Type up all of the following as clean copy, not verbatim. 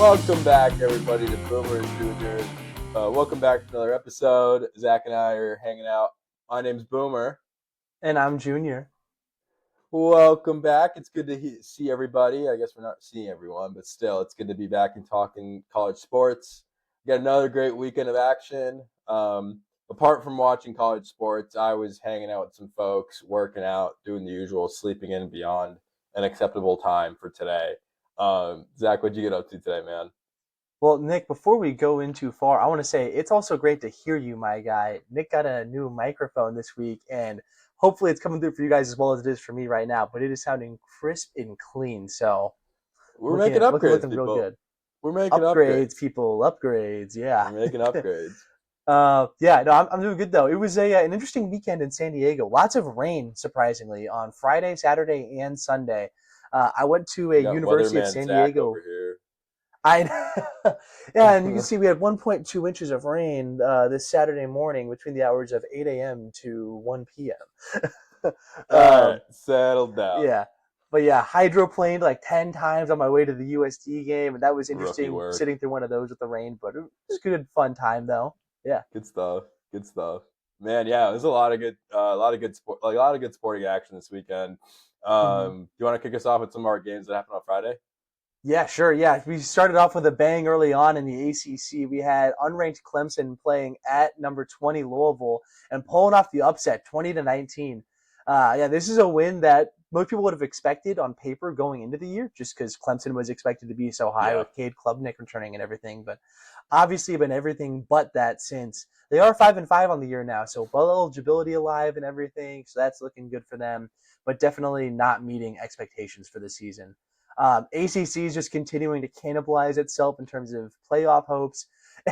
Welcome back, everybody, to Boomer and Junior. Welcome back to another episode. Zach and I are hanging out. My name's Boomer. And I'm Junior. Welcome back. It's good to see everybody. I guess we're not seeing everyone, but still, it's good to be back and talking college sports. We got another great weekend of action. Apart from watching college sports, I was hanging out with some folks, working out, doing the usual, sleeping in beyond an acceptable time for today. Zach, what'd you get up to today, man? Well, Nick, before we go in too far, I want to say it's also great to hear you, my guy. Nick got a new microphone this week, and hopefully it's coming through for you guys as well as it is for me right now, but it is sounding crisp and clean. So We're making upgrades, looking real people. good. We're making Upgrades, people, upgrades. Yeah. We're making upgrades. Yeah, no, I'm doing good though. It was an interesting weekend in San Diego. Lots of rain, surprisingly, on Friday, Saturday, and Sunday. I went to a We got University of weatherman San Zach Diego. over here. Yeah, and you can see we had 1.2 inches of rain this Saturday morning between the hours of 8 a.m. to 1 p.m. All right, settle down. Yeah, but yeah, hydroplaned like 10 times on my way to the USD game, and that was Rookie interesting work. sitting through one of those with the rain, but it was a good, fun time though. Yeah. Good stuff. Good stuff. Man, yeah, there's a lot of good sport, like a lot of good sporting action this weekend. Mm-hmm. Do you want to kick us off with some of our games that happened on Friday? Yeah, sure. Yeah, we started off with a bang early on in the ACC. We had unranked Clemson playing at number 20 Louisville and pulling off the upset, 20-19. Yeah, this is a win that most people would have expected on paper going into the year, just because Clemson was expected to be so high with Cade Klubnik returning and everything. But obviously, been everything but that since they are 5-5 on the year now, so bowl eligibility alive and everything. So that's looking good for them, but definitely not meeting expectations for the season. ACC is just continuing to cannibalize itself in terms of playoff hopes.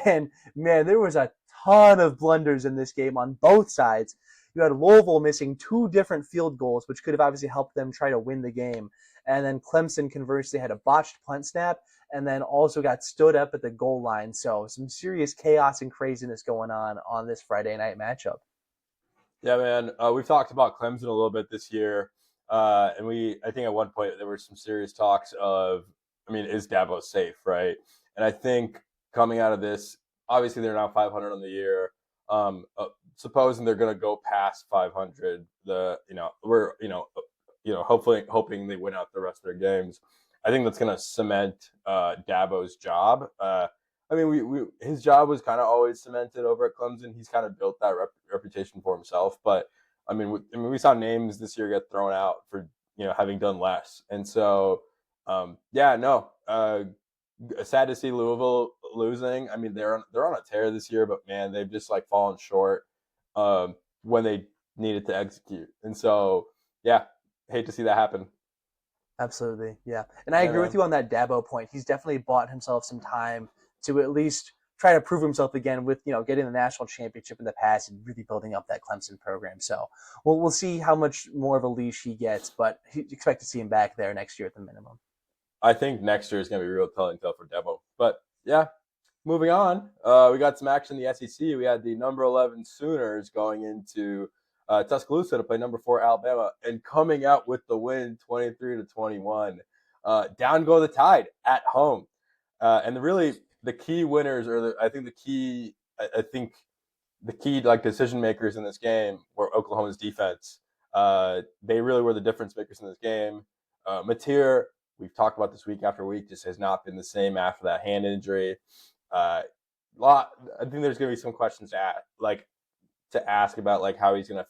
And man, there was a ton of blunders in this game on both sides. You had Louisville missing two different field goals, which could have obviously helped them try to win the game. And then Clemson, conversely, had a botched punt snap and then also got stood up at the goal line. So some serious chaos and craziness going on this Friday night matchup. Yeah, man. We've talked about Clemson a little bit this year. And I think at one point there were some serious talks of, is Dabo safe, right? And I think coming out of this, obviously they're now 500 on the year. Supposing they're going to go past 500, hopefully hoping they win out the rest of their games. I think that's going to cement Dabo's job. His job was kind of always cemented over at Clemson. He's kind of built that reputation for himself. But we saw names this year get thrown out for having done less, and so sad to see Louisville losing. I mean, they're on a tear this year, but man, they've just like fallen short when they needed to execute, and so hate to see that happen. Absolutely, yeah. And I agree with you on that Dabo point. He's definitely bought himself some time to at least try to prove himself again with, getting the national championship in the past and really building up that Clemson program. So we'll see how much more of a leash he gets, but expect to see him back there next year at the minimum. I think next year is going to be real telling tale for Dabo. But yeah, moving on, we got some action in the SEC. We had the number 11 Sooners going into Tuscaloosa to play number 4 Alabama and coming out with the win 23-21. Down go the Tide at home. And the key winners, or I think the key like decision makers in this game were Oklahoma's defense. They really were the difference makers in this game. Mateer, we've talked about this week after week, just has not been the same after that hand injury. I think there's going to be some questions to ask about like how he's going to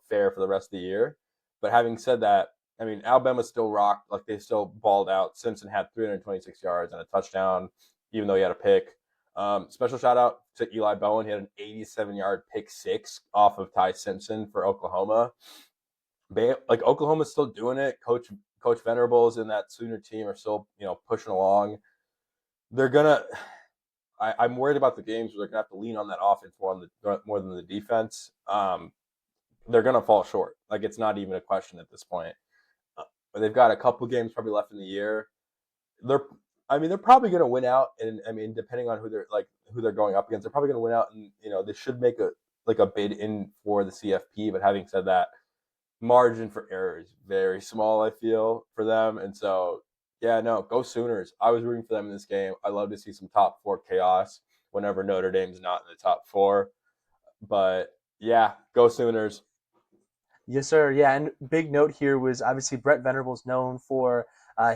fare for the rest of the year. But having said that, Alabama still rocked. Like they still balled out. Simpson had 326 yards and a touchdown, even though he had a pick. Special shout out to Eli Bowen. He had an 87-yard pick six off of Ty Simpson for Oklahoma. Oklahoma's still doing it. Coach Venerables and that Sooner team are still pushing along. They're gonna. I'm worried about the games where they're gonna have to lean on that offense more than the defense. They're gonna fall short. Like it's not even a question at this point. But they've got a couple games probably left in the year. They're probably going to win out, and depending on who they're going up against, they're probably going to win out, and they should make a bid in for the CFP. But having said that, margin for error is very small, I feel, for them, and so Yeah, no, go Sooners. I was rooting for them in this game. I love to see some top four chaos whenever Notre Dame's not in the top four. But yeah, go Sooners. Yes, sir. Yeah, and big note here was obviously Brett Venables known for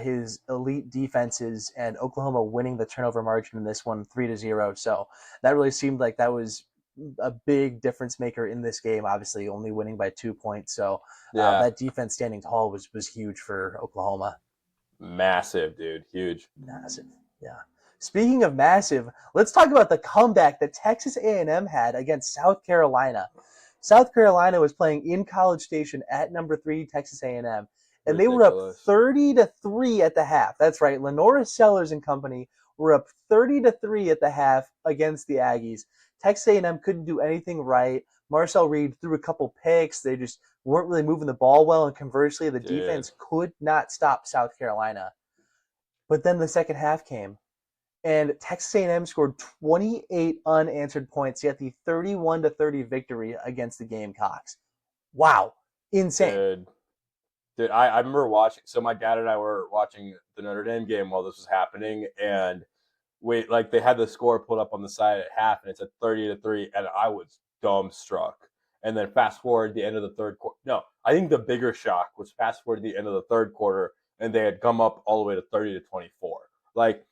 his elite defenses, and Oklahoma winning the turnover margin in this one 3-0. So that really seemed like that was a big difference maker in this game. Obviously, only winning by 2 points. So Yeah, that defense standing tall was huge for Oklahoma. massive, dude. Huge. Massive. Yeah. Speaking of massive, let's talk about the comeback that Texas A&M had against South Carolina. South Carolina was playing in College Station at number 3 Texas A&M, and they were up Ridiculous. 30-3 at the half. That's right. Lenora Sellers and company were up 30-3 at the half against the Aggies. Texas A&M couldn't do anything right. Marcel Reed threw a couple picks. They just weren't really moving the ball well, and conversely, the Dude, defense could not stop South Carolina. But then the second half came, and Texas A&M scored 28 unanswered points, yet the 31-30 victory against the Gamecocks. Wow, insane. dude. I remember watching. So my dad and I were watching the Notre Dame game while this was happening, and they had the score put up on the side at half, and it said 30-3, and I was dumbstruck. And then fast forward the end of the third quarter. No, I think the bigger shock was fast forward the end of the third quarter, and they had come up all the way to 30-24. Like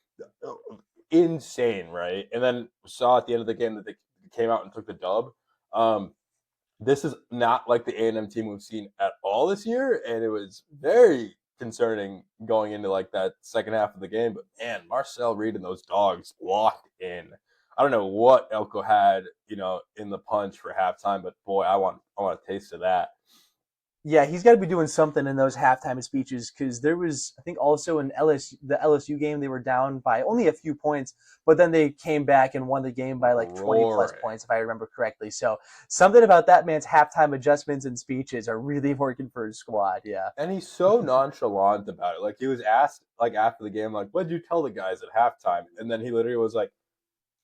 insane, right? And then saw at the end of the game that they came out and took the dub. Um, this is not like the A&M team we've seen at all this year, and it was very concerning going into like that second half of the game. But man, Marcel Reed and those dogs locked in. I don't know what Elko had, in the punch for halftime, but boy, I want a taste of that. Yeah, he's got to be doing something in those halftime speeches because there was, I think, also in the LSU game, they were down by only a few points, but then they came back and won the game by like 20 plus Roaring. points, if I remember correctly. So something about that man's halftime adjustments and speeches are really working for his squad. Yeah. And he's so nonchalant about it. Like he was asked like after the game, like, what'd you tell the guys at halftime? And then he literally was like,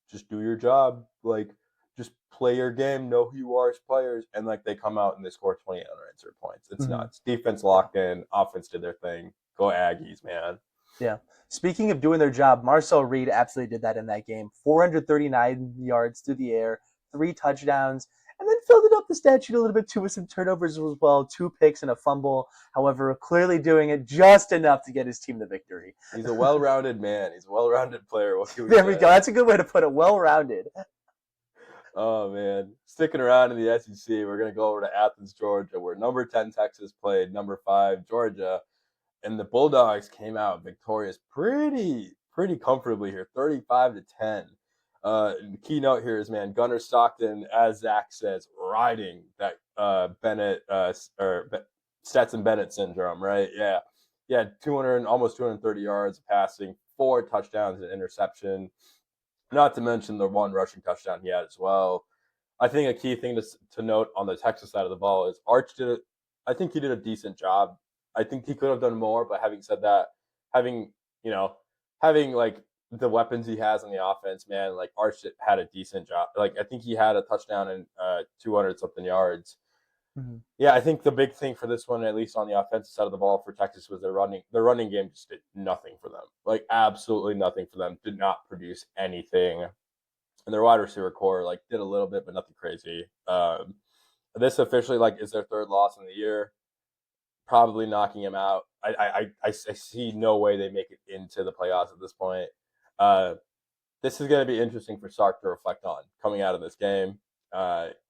just do your job. Like, just play your game, know who you are as players. And like they come out and they score 20 unanswered points. It's Mm-hmm. nuts. Defense Yeah. locked in, offense did their thing. Go Aggies, man. Yeah. Speaking of doing their job, Marcel Reed absolutely did that in that game. 439 yards through the air, 3 touchdowns, and then filled it up the stat sheet a little bit too with some turnovers as well, 2 picks and a fumble. However, clearly doing it just enough to get his team the victory. He's a well-rounded man. He's a well-rounded player. What can we There we say? go. That's a good way to put it. Well rounded. Oh man, sticking around in the SEC, we're gonna go over to Athens, Georgia, where number 10 Texas played number 5 Georgia, and the Bulldogs came out victorious pretty comfortably here, 35-10. The keynote here is, man, Gunnar Stockton, as Zach says, riding that Bennett or Stetson Bennett syndrome, right? Yeah, yeah, 200 almost 230 yards passing, 4 touchdowns and interception. Not to mention the one rushing touchdown he had as well. I think a key thing to note on the Texas side of the ball is Arch did it. I think he did a decent job. I think he could have done more, but having said that, having having like the weapons he has on the offense, man, like Arch had a decent job. Like I think he had a touchdown and 200 something yards. Mm-hmm. Yeah, I think the big thing for this one, at least on the offensive side of the ball for Texas, was their running. Their running game just did nothing for them. Like absolutely nothing for them. Did not produce anything. And their wide receiver core like did a little bit, but nothing crazy. This officially like is their third loss in the year. Probably knocking him out. I see no way they make it into the playoffs at this point. Uh, this is going to be interesting for Sark to reflect on coming out of this game.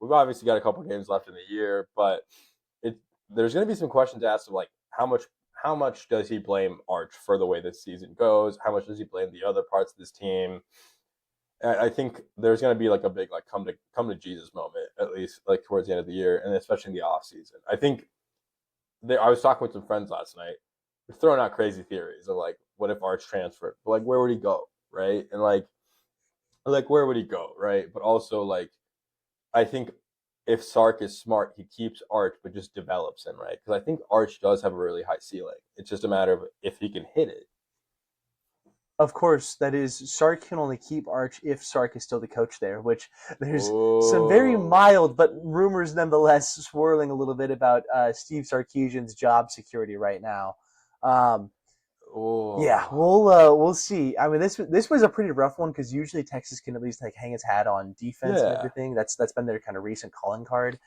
We've obviously got a couple games left in the year, but there's going to be some questions asked of like how much does he blame Arch for the way this season goes? How much does he blame the other parts of this team? I think there's going to be like a big like come to Jesus moment, at least like towards the end of the year, and especially in the off season. I think I was talking with some friends last night. We're throwing out crazy theories of like, what if Arch transferred? But like, where would he go, right? And like where would he go, right? But also like, I think if Sark is smart, he keeps Arch, but just develops him, right? Because I think Arch does have a really high ceiling. It's just a matter of if he can hit it. Of course, that is, Sark can only keep Arch if Sark is still the coach there, which there's some very Oh, mild but rumors nonetheless swirling a little bit about Steve Sarkisian's job security right now. Um, Yeah, Oh, we'll see. I mean, this was a pretty rough one because usually Texas can at least like hang its hat on defense and yeah, everything. That's been their kind of recent calling card.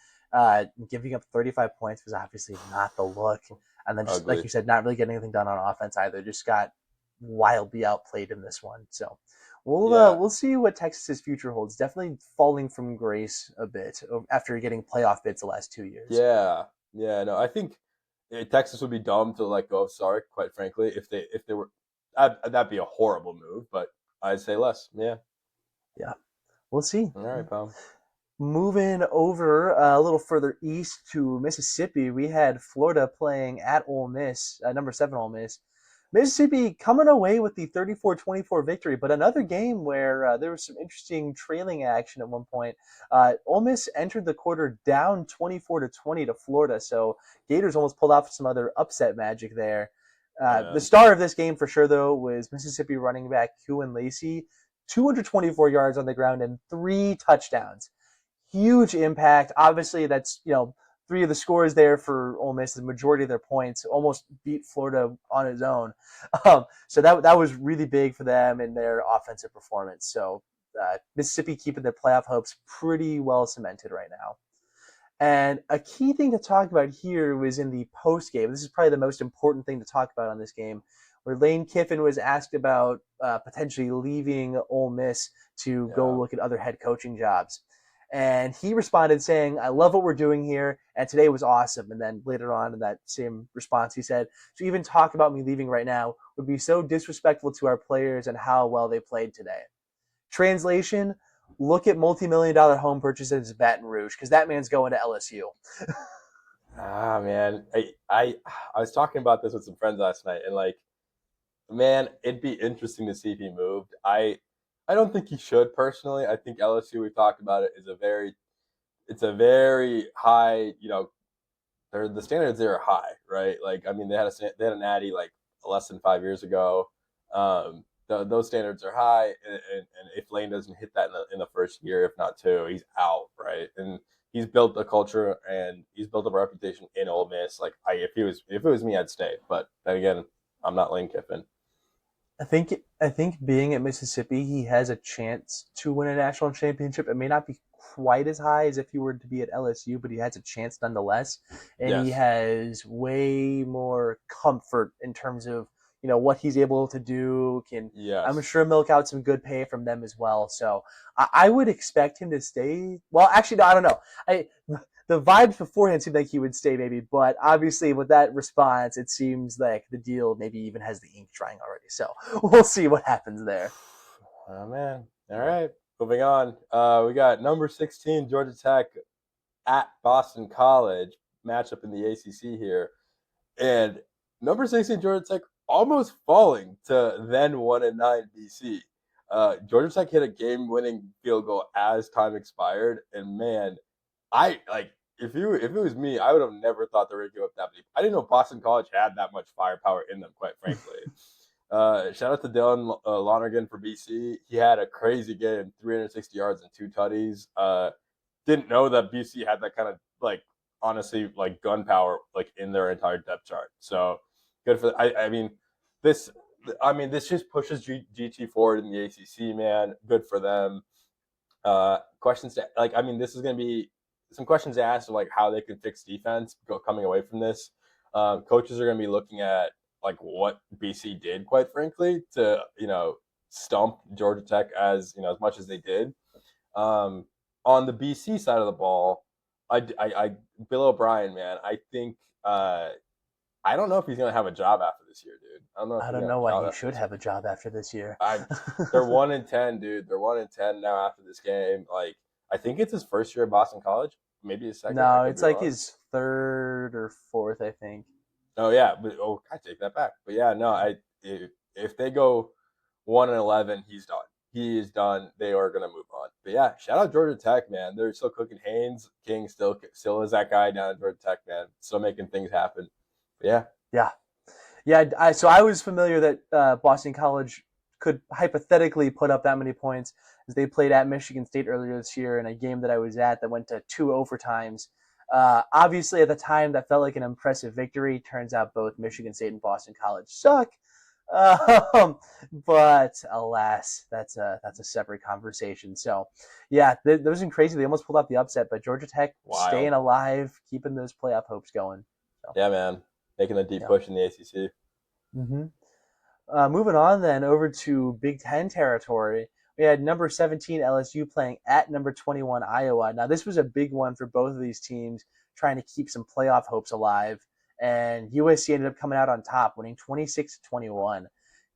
Giving up 35 points was obviously not the look, and then just like ugly. you said, not really getting anything done on offense either. Just got wildly outplayed in this one. So Yeah, we'll see what Texas's future holds. Definitely falling from grace a bit after getting playoff bids the last 2 years. yeah, yeah. No, I think Texas would be dumb to let go of Sark. Quite frankly, if they were, that'd be a horrible move. But I'd say less. Yeah. Yeah, we'll see. All right, pal. Moving over a little further east to Mississippi, we had Florida playing at Ole Miss, number 7 Ole Miss. Mississippi coming away with the 34-24 victory, but another game where there was some interesting trailing action at one point. Ole Miss entered the quarter down 24-20 to Florida, so Gators almost pulled off some other upset magic there. The Man. star of this game for sure, though, was Mississippi running back Hugh Lacey, 224 yards on the ground and 3 touchdowns. Huge impact. Obviously, that's 3 of the scores there for Ole Miss, the majority of their points, almost beat Florida on his own. So that was really big for them in their offensive performance. So Mississippi keeping their playoff hopes pretty well cemented right now. And a key thing to talk about here was in the post game. This is probably the most important thing to talk about on this game, where Lane Kiffin was asked about potentially leaving Ole Miss to go Yeah. look at other head coaching jobs. And he responded saying, I love what we're doing here, and today was awesome. And then later on in that same response, he said, to even talk about me leaving right now would be so disrespectful to our players and how well they played today. Translation, look at multi-million-dollar home purchases in Baton Rouge because that man's going to LSU. Ah, man. I was talking about this with some friends last night, and like, man, it'd be interesting to see if he moved. I don't think he should personally. I think LSU, we've talked about it, is a very it's a very high, the standards there are high, right? Like, I mean, they had a natty like less than 5 years ago. Those standards are high, and if Lane doesn't hit that in the first year, if not two, he's out, right? And he's built a culture and he's built a reputation in Ole Miss. Like, if it was me, I'd stay. But then again, I'm not Lane Kiffin. I think being at Mississippi, he has a chance to win a national championship. It may not be quite as high as if he were to be at LSU, but he has a chance nonetheless. And he Yes, has way more comfort in terms of what he's able to do. I'm yes. sure milk out some good pay from them as well. So I would expect him to stay. Well, actually, no, I don't know. I the vibes beforehand seemed like he would stay maybe, but obviously with that response, it seems like the deal maybe even has the ink drying already. So we'll see what happens there. Oh man. All right. Moving on. We got number 16 Georgia Tech at Boston College matchup in the ACC here, and number 16 Georgia Tech almost falling to then 1-9 BC. Georgia Tech hit a game-winning field goal as time expired, and man, I like if it was me, I would have never thought they were going to give up that many. I didn't know Boston College had that much firepower in them, quite frankly. Shout out to Dylan Lonergan for BC. He had a crazy game, 360 yards and 2 tutties. Didn't know that BC had that kind of like honestly like gun power like in their entire depth chart. So good for. I mean this. This just pushes GT forward in the ACC. Man, good for them. Questions to like. This is going to be some questions to ask of like how they can fix defense coming away from this. Coaches are going to be looking at like what BC did, quite frankly, to stump Georgia Tech as much as they did. Um, on the BC side of the ball, Bill O'Brien, man, I think I don't know if he's gonna have a job after this year, dude. I don't know if I he's don't gonna have know a why job he after should this year. have a job after this year. I They're 1-10, dude. They're 1-10 now after this game. Like I think it's his first year at Boston College, maybe his second. I No, could it's be like wrong. his third or fourth, I think. Oh yeah, but I take that back. But yeah, no, if they go 1-11, he's done. He is done. They are gonna move on. But yeah, shout out Georgia Tech, man. They're still cooking. Haynes King still is that guy down at Georgia Tech, man. Still making things happen. But yeah, Yeah, yeah. So I was familiar that Boston College could hypothetically put up that many points as they played at Michigan State earlier this year in a game that I was at that went to 2 overtimes. Obviously, at the time, that felt like an impressive victory. Turns out both Michigan State and Boston College suck. Um, but alas, that's a separate conversation. So, yeah, that was crazy. They almost pulled out the upset, but Georgia Tech staying Wild. alive, keeping those playoff hopes going. So, Yeah, man. Making a deep yeah. push in the ACC. hmm Moving on then over to Big Ten territory. We had number 17 LSU playing at number 21 Iowa. Now, this was a big one for both of these teams, trying to keep some playoff hopes alive. And USC ended up coming out on top, winning 26-21.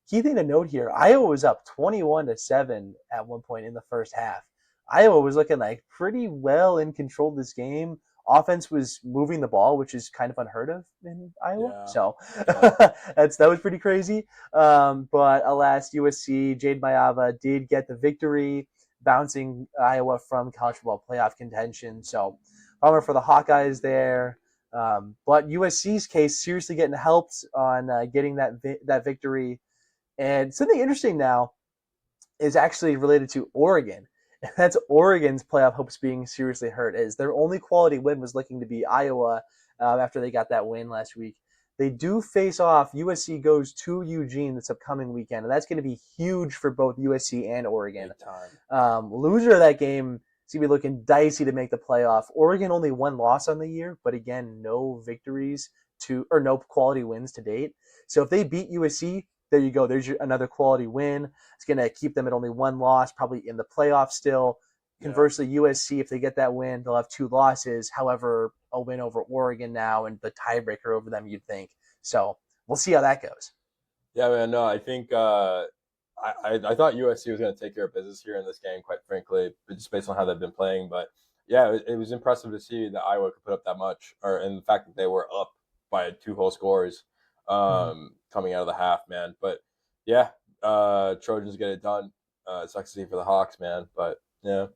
Key thing to note here: Iowa was up 21-7 at one point in the first half. Iowa was looking like pretty well in control of this game. Offense was moving the ball, which is kind of unheard of in Iowa. Yeah. So Yeah. that was pretty crazy. But alas, USC Jade Mayava did get the victory, bouncing Iowa from college football playoff contention. So bummer for the Hawkeyes there. But USC's case seriously getting helped on getting that victory. And something interesting now is actually related to Oregon. That's Oregon's playoff hopes being seriously hurt. As their only quality win was looking to be Iowa after they got that win last week. They do face off. USC goes to Eugene this upcoming weekend, and that's going to be huge for both USC and Oregon. Big time. Loser of that game is going to be looking dicey to make the playoff. Oregon only one loss on the year, but again, no victories or no quality wins to date. So if they beat USC, there you go. There's another quality win. It's going to keep them at only one loss, probably in the playoffs still. Yeah. Conversely, USC, if they get that win, they'll have two losses. However, a win over Oregon now and the tiebreaker over them, you'd think. So we'll see how that goes. Yeah, man. No, I think I thought USC was going to take care of business here in this game, quite frankly, just based on how they've been playing. But yeah, it was impressive to see that Iowa could put up that much, and the fact that they were up by 2 whole scores coming out of the half, man. But yeah, Trojans get it done. It sucks to see for the Hawks, man. But yeah.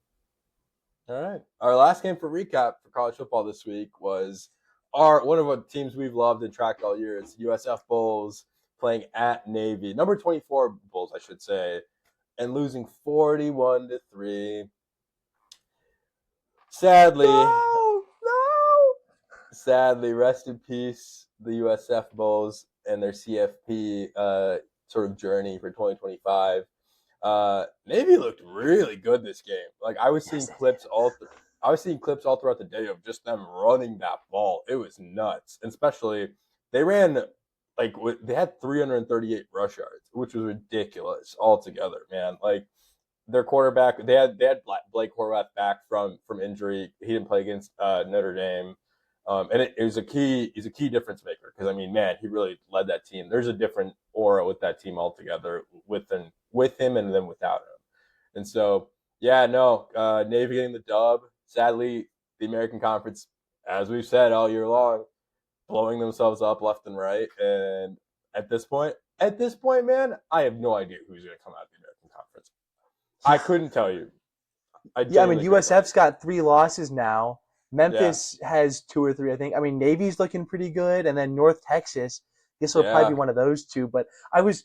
All right. Our last game for recap for college football this week was one of the teams we've loved and tracked all year. It's USF Bulls playing at Navy, number 24 Bulls, I should say, and losing 41-3. Sadly, No. sadly, rest in peace the USF Bulls and their CFP sort of journey for 2025. Navy looked really good this game. Like I was seeing clips I was seeing clips all throughout the day of just them running that ball. It was nuts, and especially they ran they had 338 rush yards, which was ridiculous altogether, man. Like their quarterback, they had Blake Horvath back from injury. He didn't play against Notre Dame, and it was he's a key difference maker because I mean, man, he really led that team. There's a different aura with that team altogether with him and then without him. And so, yeah, no, Navy getting the dub. Sadly, the American Conference, as we've said all year long, blowing themselves up left and right. And at this point, man, I have no idea who's going to come out of the American Conference. I couldn't tell you. Yeah, I mean Genuinely couldn't. USF's got 3 losses now. Yeah, Memphis has 2 or 3, I think. I mean Navy's looking pretty good, and then North Texas. This will probably yeah, be one of those two. But I was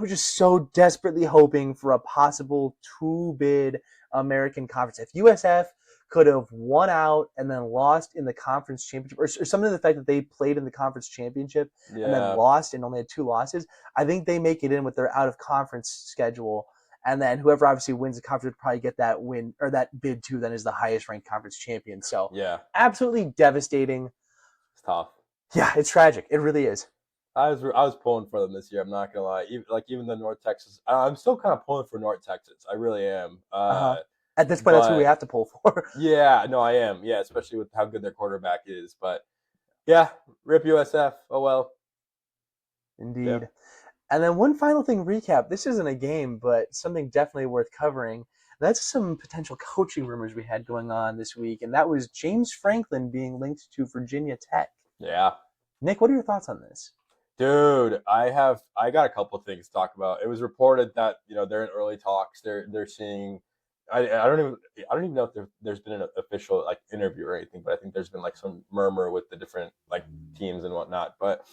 just so desperately hoping for a possible 2-bid American Conference. If USF could have won out and then lost in the conference championship, or something to the fact that they played in the conference championship and then yeah, lost and only had 2 losses, I think they make it in with their out of conference schedule. And then whoever obviously wins the conference would probably get that win or that bid too, then is the highest ranked conference champion. So yeah. absolutely devastating. It's tough. Yeah, it's tragic. It really is. I was pulling for them this year. I'm not gonna lie. Even the North Texas, I'm still kind of pulling for North Texas. I really am. Uh-huh. At this point, that's who we But have to pull for. yeah, no, I am. Yeah, especially with how good their quarterback is. But yeah, rip USF. Oh well. Yeah. Indeed. And then one final thing recap. This isn't a game, but something definitely worth covering. That's some potential coaching rumors we had going on this week, and that was James Franklin being linked to Virginia Tech. Yeah. Nick, what are your thoughts on this? Dude, I got a couple things to talk about. It was reported that they're in early talks. They're seeing. I don't even know if there's been an official like interview or anything, but I think there's been like some murmur with the different like teams and whatnot. But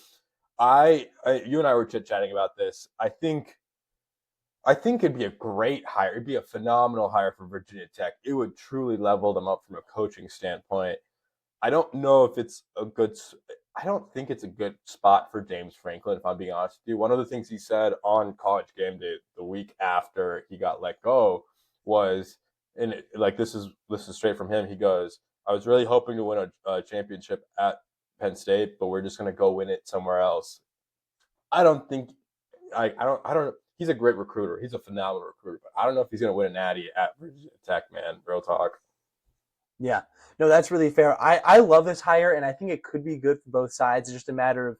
you and I were chit chatting about this. I think it'd be a great hire. It'd be a phenomenal hire for Virginia Tech. It would truly level them up from a coaching standpoint. I don't know if it's a good. I don't think it's a good spot for James Franklin, if I'm being honest with you. One of the things he said on College Game Day the week after he got let go was, and like this is straight from him. He goes, "I was really hoping to win a championship at Penn State, but we're just going to go win it somewhere else." I don't think I don't. He's a great recruiter. He's a phenomenal recruiter, but I don't know if he's going to win a natty at Virginia Tech, man. Real talk. Yeah, no, that's really fair. I love this hire, and I think it could be good for both sides. It's just a matter of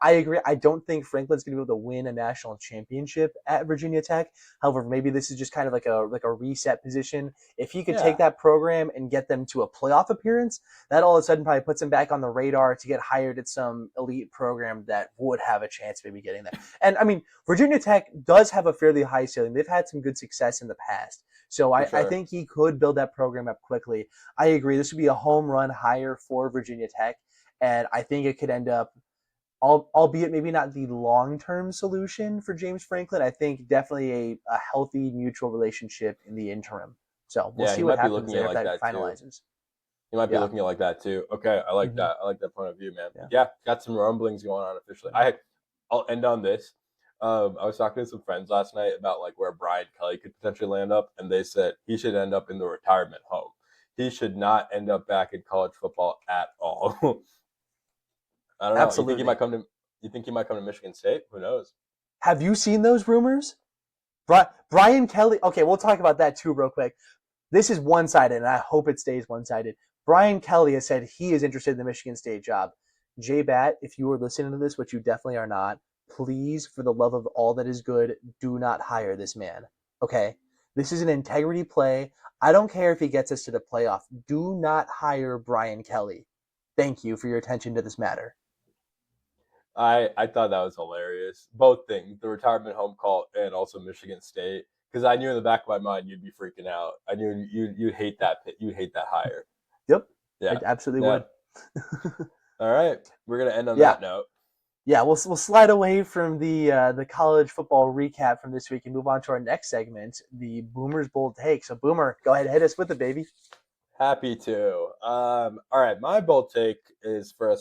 I agree. I don't think Franklin's going to be able to win a national championship at Virginia Tech. However, maybe this is just kind of like a reset position. If he could take Yeah, that program and get them to a playoff appearance, that all of a sudden probably puts him back on the radar to get hired at some elite program that would have a chance maybe getting there. And I mean, Virginia Tech does have a fairly high ceiling. They've had some good success in the past. So for I sure. think he could build that program up quickly. I agree. This would be a home run hire for Virginia Tech, and I think it could end up, albeit maybe not the long-term solution for James Franklin. I think definitely a healthy mutual relationship in the interim. So we'll Yeah, see he what might be happens looking at it there if like that that too. finalizes. He might be Yeah. looking at it like that too. Okay, I like Hmm. that. I like that point of view, man. Yeah. Yeah, got some rumblings going on officially. I'll end on this. I was talking to some friends last night about like where Brian Kelly could potentially land up, and they said he should end up in the retirement home. He should not end up back in college football at all. I don't know. You think he Absolutely. might come to? You think he might come to Michigan State? Who knows? Have you seen those rumors? Brian Kelly. Okay, we'll talk about that too, real quick. This is one sided, and I hope it stays one sided. Brian Kelly has said he is interested in the Michigan State job. J Bat, if you are listening to this, which you definitely are not, please, for the love of all that is good, do not hire this man. Okay? This is an integrity play. I don't care if he gets us to the playoff. Do not hire Brian Kelly. Thank you for your attention to this matter. I thought that was hilarious. Both things, the retirement home call and also Michigan State, because I knew in the back of my mind you'd be freaking out. I knew you'd hate that pit. You'd hate that hire. Yep, I Yeah, absolutely yeah. would. All right, we're gonna end on Yeah, that note. yeah, we'll slide away from the college football recap from this week and move on to our next segment, the Boomer's Bold Take. So, Boomer, go ahead, hit us with it, baby. Happy to. All right, my bold take is for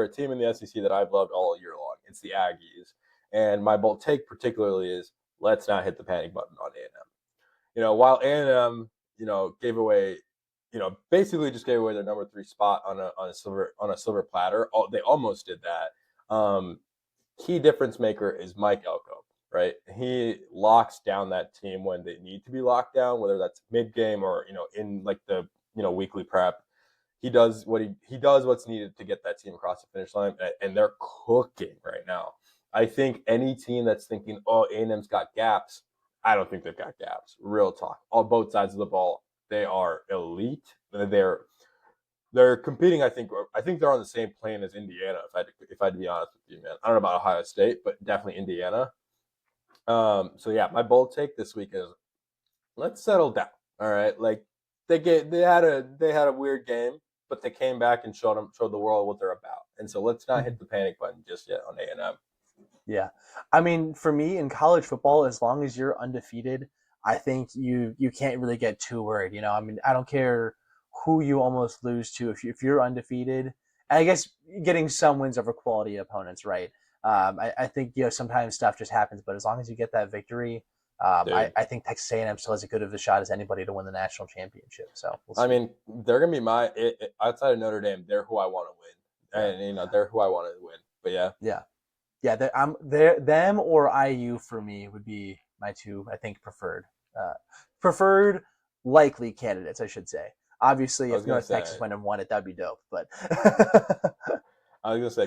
a team in the SEC that I've loved all year long. It's the Aggies, and my bold take particularly is let's not hit the panic button on A&M. While A&M, gave away, basically just gave away their number 3 spot on a silver platter. They almost did that. Key difference maker is Mike Elko, right? He locks down that team when they need to be locked down, whether that's mid game or in like the weekly prep. He does he does what's needed to get that team across the finish line, and they're cooking right now. I think any team that's thinking, oh, A&M's got gaps, I don't think they've got gaps. Real talk. On both sides of the ball, they are elite. They're competing. I think they're on the same plane as Indiana. If I had to be honest with you, man, I don't know about Ohio State, but definitely Indiana. So yeah, my bold take this week is let's settle down. All right, like they had a weird game, but they came back and showed the world what they're about. And so let's not hit the panic button just yet on A&M. Yeah, I mean, for me in college football, as long as you're undefeated, I think you can't really get too worried. I mean, I don't care who you almost lose to if you're undefeated. And I guess getting some wins over quality opponents, right? I think sometimes stuff just happens, but as long as you get that victory, Dude, I think Texas A&M still has as good of a shot as anybody to win the national championship. So we'll I see. mean, they're gonna be outside of Notre Dame. They're who I want to win, Yeah, and they're who I want to win. But yeah, yeah. Yeah, them or IU for me would be my two, I think, uh, preferred likely candidates, I should say. Obviously, I was if gonna North Texas say, went and won it, that'd be dope. But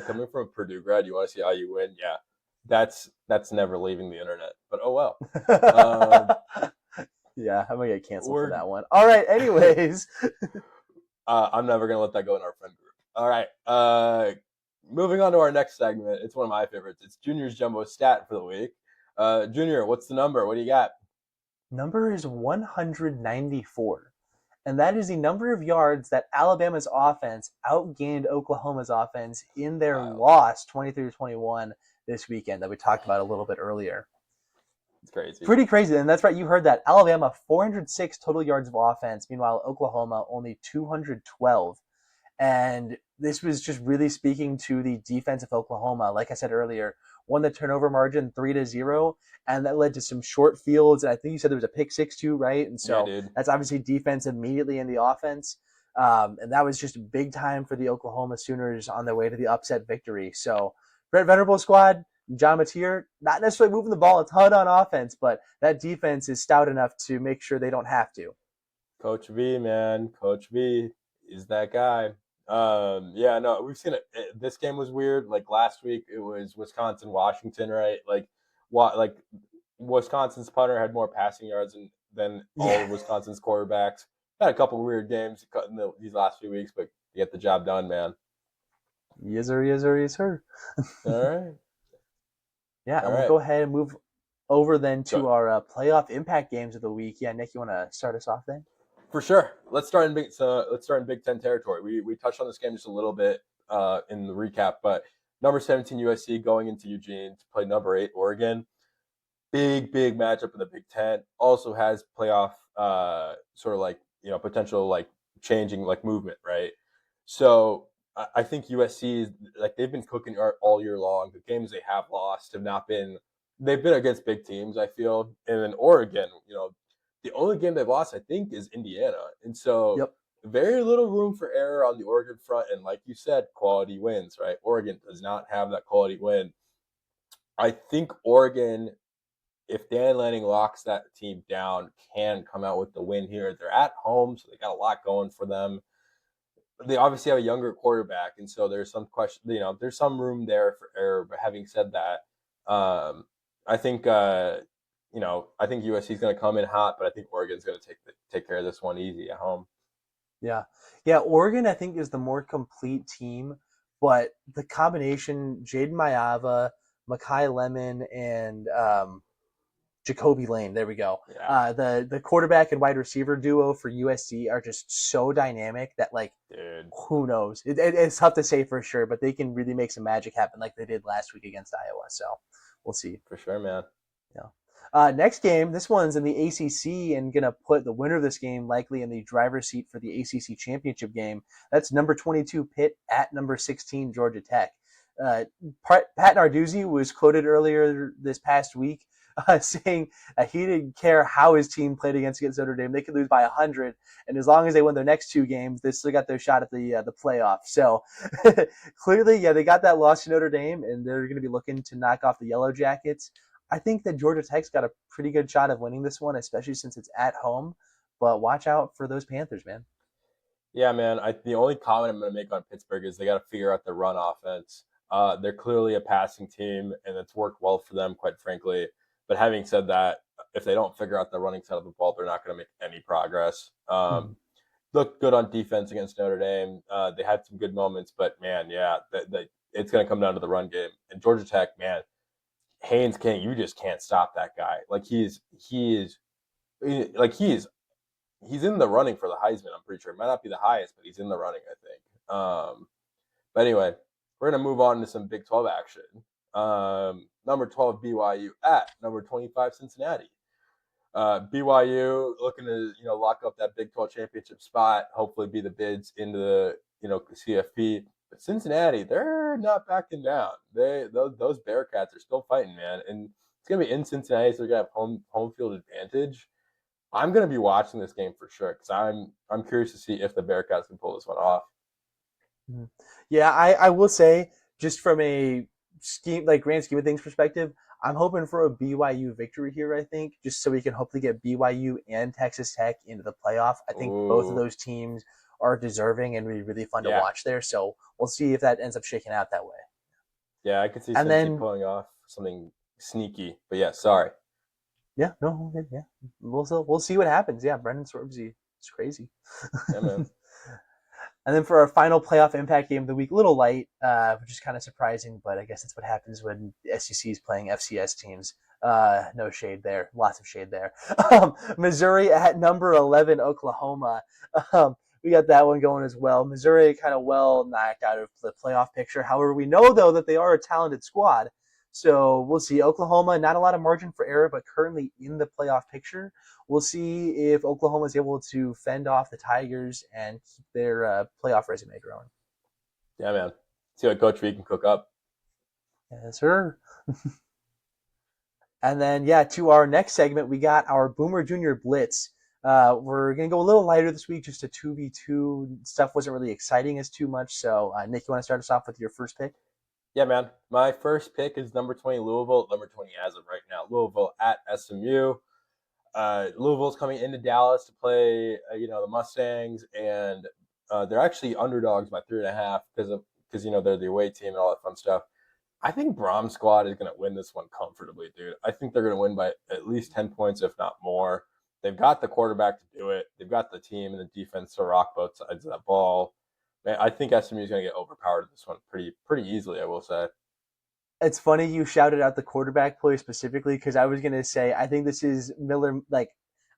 coming from a Purdue grad, you want to see IU win? Yeah, that's never leaving the internet. But oh well. Um, yeah, I'm gonna get canceled for we're that one. All right. Anyways, I'm never gonna let that go in our friend group. All right. Moving on to our next segment. It's one of my favorites. It's Junior's jumbo stat for the week. Junior, what's the number? What do you got? number is 194. And that is the number of yards that Alabama's offense outgained Oklahoma's offense in their Wow, loss 23-21 this weekend that we talked about a little bit earlier. it's crazy. Pretty crazy. And that's right, you heard that. Alabama, 406 total yards of offense. Meanwhile, Oklahoma, only 212. And this was just really speaking to the defense of Oklahoma. Like I said earlier, won the turnover margin 3-0, and that led to some short fields. And I think you said there was a pick six too, right? And Yeah, so dude. that's obviously defense immediately in the offense. And that was just big time for the Oklahoma Sooners on their way to the upset victory. So Brett Venables squad, John Mateer, not necessarily moving the ball a ton on offense, but that defense is stout enough to make sure they don't have to. Coach V, man. Coach V is that guy. Yeah, no, we've seen it. This game was weird. Like last week, it was Wisconsin, Washington, right? Like Wisconsin's punter had more passing yards than all Yeah. of Wisconsin's quarterbacks. Had a couple weird games in these last few weeks, but you get the job done, man. Yes, sir, yes, sir, yes, sir. All right, Yeah, all and we'll right. go ahead and move over then Go. to our playoff impact games of the week. Yeah, Nick, you want to start us off then? For sure. Let's start in Big Ten territory. We touched on this game just a little bit in the recap, but number 17 USC going into Eugene to play number 8 Oregon. Big matchup in the Big Ten. Also has playoff sort of like potential like changing like movement, right? So I think USC is like they've been cooking all year long. The games they have lost have not been they've been against big teams. I feel, and then Oregon, the only game they've lost I think is Indiana, and so Yep. very little room for error on the Oregon front. And like you said, quality wins, right? Oregon does not have that quality win. I think Oregon, if Dan Lanning locks that team down, can come out with the win here. They're at home, so they got a lot going for them. They obviously have a younger quarterback, and so there's some question. There's some room there for error. But having said that, I think I think USC is going to come in hot, but I think Oregon's going to take care of this one easy at home. Yeah. Yeah, Oregon, I think, is the more complete team, but the combination, Jaden Mayava, Makai Lemon, and Jacoby Lane, there we go. Yeah, The quarterback and wide receiver duo for USC are just so dynamic that, like, dude, who knows? It's tough to say for sure, but they can really make some magic happen like they did last week against Iowa. So we'll see. for sure, man. Yeah. Next game, this one's in the ACC and going to put the winner of this game likely in the driver's seat for the ACC championship game. That's number 22 Pitt at number 16 Georgia Tech. Pat Narduzzi was quoted earlier this past week saying he didn't care how his team played against Notre Dame. They could lose by 100, and as long as they win their next two games, they still got their shot at the playoff. So clearly, yeah, they got that loss to Notre Dame, and they're going to be looking to knock off the Yellow Jackets. I think that Georgia Tech's got a pretty good shot of winning this one, especially since it's at home. But watch out for those Panthers, man. Yeah, man. The only comment I'm going to make on Pittsburgh is they got to figure out the run offense. They're clearly a passing team, and it's worked well for them, quite frankly. But having said that, if they don't figure out the running side of the ball, they're not going to make any progress. Mm-hmm. Looked good on defense against Notre Dame. They had some good moments, but man, yeah, it's going to come down to the run game. And Georgia Tech, man, Haynes King, you just can't stop that guy. Like he is he's in the running for the Heisman. I'm pretty sure it might not be the highest, but he's in the running, I think. But anyway, we're gonna move on to some Big 12 action. Number 12 BYU at number 25 Cincinnati. BYU looking to lock up that Big 12 championship spot. Hopefully, be the bids into the CFB. But Cincinnati, they're not backing down. Those Bearcats are still fighting, man. And it's gonna be in Cincinnati, so they're gonna have home field advantage. I'm gonna be watching this game for sure because I'm curious to see if the Bearcats can pull this one off. Mm-hmm. Yeah, I will say, just from a grand scheme of things perspective, I'm hoping for a BYU victory here. I think just so we can hopefully get BYU and Texas Tech into the playoff. I think both of Ooh, those teams are deserving and be really fun to yeah, watch there. So we'll see if that ends up shaking out that way. yeah, I could see And Cincy then pulling off something sneaky. But yeah, sorry. yeah, no, okay, yeah, we'll see what happens. Yeah, Brendan Sorbsy, it's crazy. Yeah, man. And then for our final playoff impact game of the week, a little light, which is kind of surprising, but I guess that's what happens when the SEC is playing FCS teams. No shade there, lots of shade there. Missouri at number 11, Oklahoma. We got that one going as well. Missouri kind of well knocked out of the playoff picture. However, we know though that they are a talented squad. So we'll see. Oklahoma, not a lot of margin for error, but currently in the playoff picture. We'll see if Oklahoma is able to fend off the Tigers and keep their playoff resume growing. Yeah, man. See what Coach V can cook up. Yes, sir. And then, yeah, to our next segment, we got our Boomer Junior Blitz. We're going to go a little lighter this week, just a 2v2. Stuff wasn't really exciting as too much. So, Nick, you want to start us off with your first pick? Yeah, man. My first pick is number 20 Louisville. Number 20 as of right now. Louisville at SMU. Louisville's coming into Dallas to play, the Mustangs, and they're actually underdogs by 3.5 because they're the away team and all that fun stuff. I think Brom's squad is going to win this one comfortably, dude. I think they're going to win by at least 10 points, if not more. They've got the quarterback to do it. They've got the team and the defense to rock both sides of that ball. Man, I think SMU is going to get overpowered in this one pretty easily, I will say. It's funny you shouted out the quarterback play specifically because I was going to say, I think this is Miller.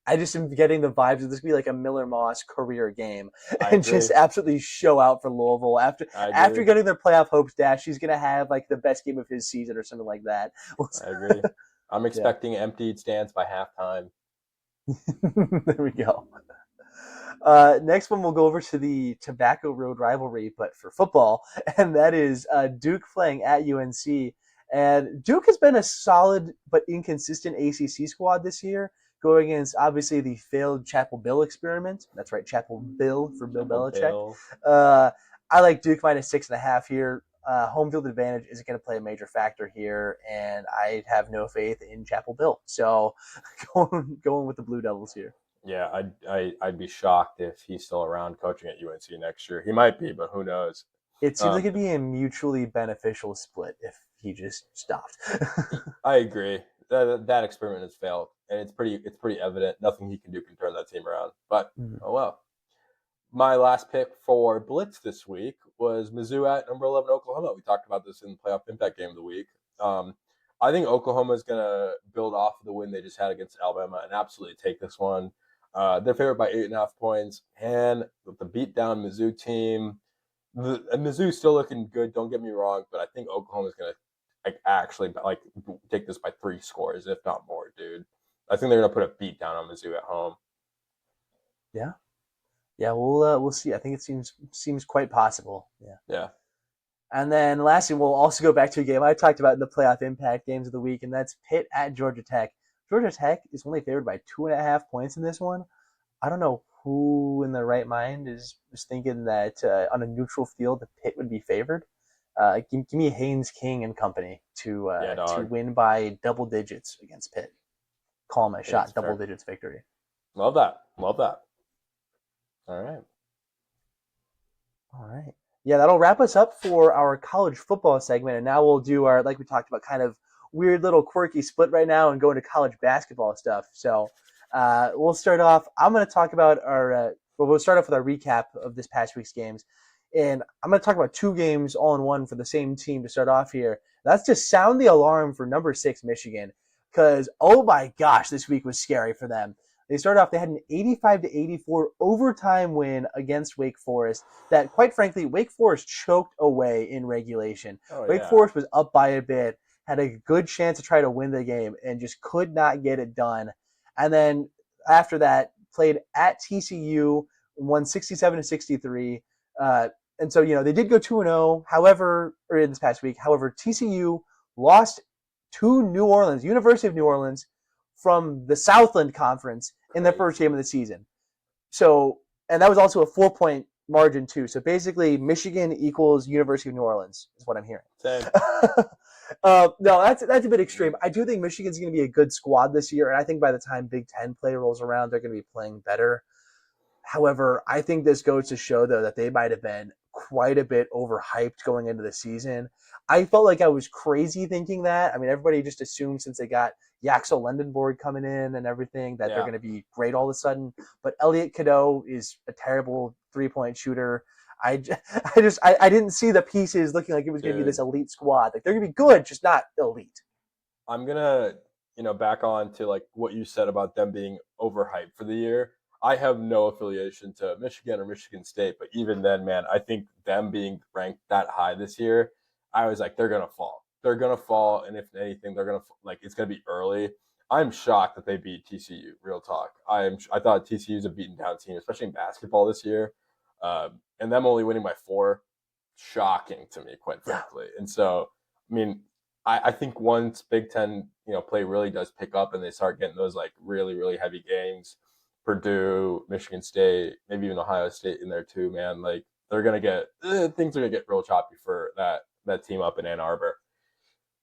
I just am getting the vibes of this be like a Miller Moss career game I and agree. just absolutely show out for Louisville. I After agree. getting their playoff hopes dashed, he's going to have like the best game of his season or something like that. I agree. I'm Yeah. expecting emptied stands by halftime. There we go. Next one, we'll go over to the Tobacco Road rivalry, but for football, and that is Duke playing at UNC. And Duke has been a solid but inconsistent ACC squad this year, going against obviously the failed Chapel Bill experiment. That's right, Chapel Bill for Bill Double Belichick. Bill. I like Duke minus 6.5 here. Home field advantage isn't going to play a major factor here, and I have no faith in Chapel Bill. So going with the Blue Devils here. Yeah, I'd be shocked if he's still around coaching at UNC next year. He might be, but who knows? It seems like Um, it'd be a mutually beneficial split if he just stopped. I agree. That experiment has failed, and it's pretty evident. Nothing he can do can turn that team around. But oh well. My last pick for Blitz this week was Mizzou at number 11 Oklahoma. We talked about this in the playoff impact game of the week. I think Oklahoma is going to build off of the win they just had against Alabama and absolutely take this one. They're favored by 8.5 points. And with the beat down Mizzou team, Mizzou's still looking good. Don't get me wrong, but I think Oklahoma is going to actually take this by 3 scores, if not more, dude. I think they're going to put a beat down on Mizzou at home. Yeah, yeah, we'll see. I think it seems quite possible. Yeah. Yeah. And then lastly, we'll also go back to a game I talked about in the playoff impact games of the week, and that's Pitt at Georgia Tech. Georgia Tech is only favored by 2.5 points in this one. I don't know who in their right mind is thinking that on a neutral field the Pitt would be favored. Give me Haynes King and company Yeah, to dog. win by double digits against Pitt. Call my It's shot, double fair. digits victory. Love that. Love that. All right. All right. Yeah, that'll wrap us up for our college football segment. And now we'll do our, like we talked about, kind of weird little quirky split right now and go into college basketball stuff. So we'll start off. I'm going to talk about we'll start off with our recap of this past week's games. And I'm going to talk about 2 games all in one for the same team to start off here. That's to sound the alarm for number 6, Michigan. Because, oh my gosh, this week was scary for them. They started off, they had an 85-84 overtime win against Wake Forest that, quite frankly, Wake Forest choked away in regulation. Oh Wake yeah. Forest was up by a bit, had a good chance to try to win the game, and just could not get it done. And then after that, played at TCU, won 67-63. And so, they did go 2-0, however, or in this past week. However, TCU lost to New Orleans, University of New Orleans, from the Southland Conference in the first game of the season. So, and that was also a 4-point margin too. So basically, Michigan equals University of New Orleans is what I'm hearing. Same. No, that's a bit extreme. I do think Michigan's going to be a good squad this year, and I think by the time Big Ten play rolls around, they're going to be playing better. However, I think this goes to show, though, that they might have been quite a bit overhyped going into the season. I felt like I was crazy thinking that. I mean, everybody just assumed since they got Yaxel Lendenborg coming in and everything that they're Yeah. going to be great all of a sudden. But Elliot Cadeau is a terrible 3-point shooter. I didn't see the pieces looking like it was going to be this Dude, elite squad. Like they're going to be good, just not elite. I'm gonna, back on to like what you said about them being overhyped for the year. I have no affiliation to Michigan or Michigan State, but even then, man, I think them being ranked that high this year, I was like, they're gonna fall. They're gonna fall, and if anything, they're gonna it's gonna be early. I'm shocked that they beat TCU. Real talk. I thought TCU's a beaten down team, especially in basketball this year, and them only winning by 4. shocking to me, quite Yeah. frankly. And so, I mean, I think once Big Ten, play really does pick up and they start getting those like really, really heavy games, Purdue, Michigan State, maybe even Ohio State in there too, man. Like they're gonna get things are gonna get real choppy for that team up in Ann Arbor.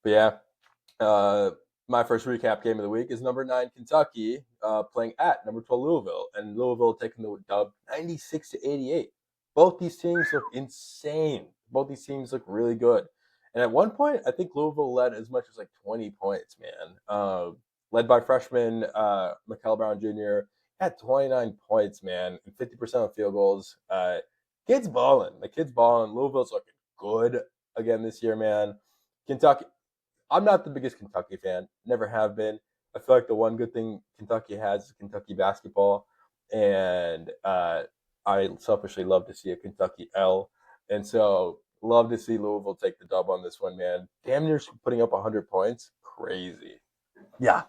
But yeah, my first recap game of the week is number 9 Kentucky playing at number 12 Louisville, and Louisville taking the dub 96-88. Both these teams look insane. Both these teams look really good. And at one point, I think Louisville led as much as like 20 points, man. Led by freshman Mikel Brown Jr. Had 29 points, man, and 50% of field goals. Kid's balling. The kid's balling. Louisville's looking good again this year, man. Kentucky, I'm not the biggest Kentucky fan. Never have been. I feel like the one good thing Kentucky has is Kentucky basketball, and I selfishly love to see a Kentucky L. And so love to see Louisville take the dub on this one, man. Damn near putting up 100 points. Crazy. Yeah.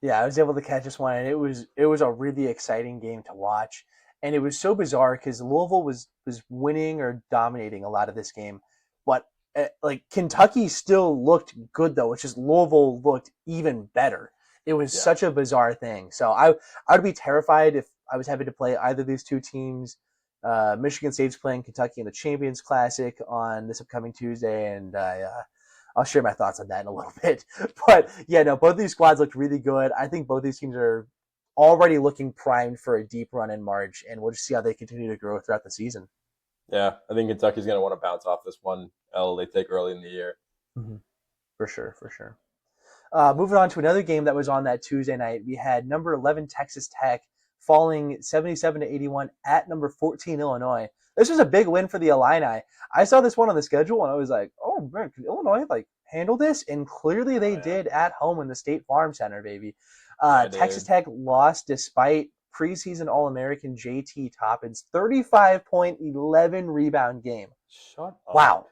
Yeah, I was able to catch this one, and it was a really exciting game to watch, and it was so bizarre because Louisville was winning or dominating a lot of this game, but like Kentucky still looked good though, which is Louisville looked even better. It was Yeah. such a bizarre thing. So I would be terrified if I was having to play either of these two teams. Michigan State's playing Kentucky in the Champions Classic on this upcoming Tuesday, and I'll share my thoughts on that in a little bit. But yeah, no, both these squads looked really good. I think both these teams are already looking primed for a deep run in March, and we'll just see how they continue to grow throughout the season. Yeah, I think Kentucky's going to want to bounce off this one L they take early in the year. Mm-hmm. For sure, for sure. Moving on to another game that was on that Tuesday night, we had number 11 Texas Tech falling 77-81 at number 14 Illinois. This was a big win for the Illini. I saw this one on the schedule and I was like, "Oh man, can Illinois like handle this?" And clearly they did at home in the State Farm Center, baby. Yeah, Texas dude. Tech lost despite preseason All-American JT Toppin's 35-point, 11 rebound game. Shut up. Wow.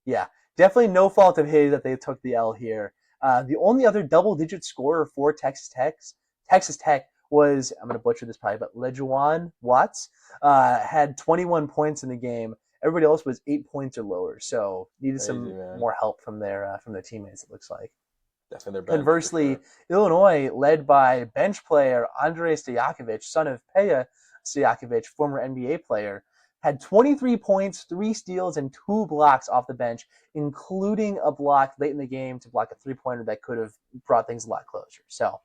Yeah, definitely no fault of his that they took the L here. The only other double-digit scorer for Texas Tech was, I'm going to butcher this probably, but Lejuan Watts had 21 points in the game. Everybody else was 8 points or lower, so needed Crazy, some man. more help from their teammates. It looks like. Definitely their bench for Conversely, sure. Illinois, led by bench player Andrei Stojakovic, son of Peja Stojakovic, former NBA player, had 23 points, 3 steals, and 2 blocks off the bench, including a block late in the game to block a three-pointer that could have brought things a lot closer. So,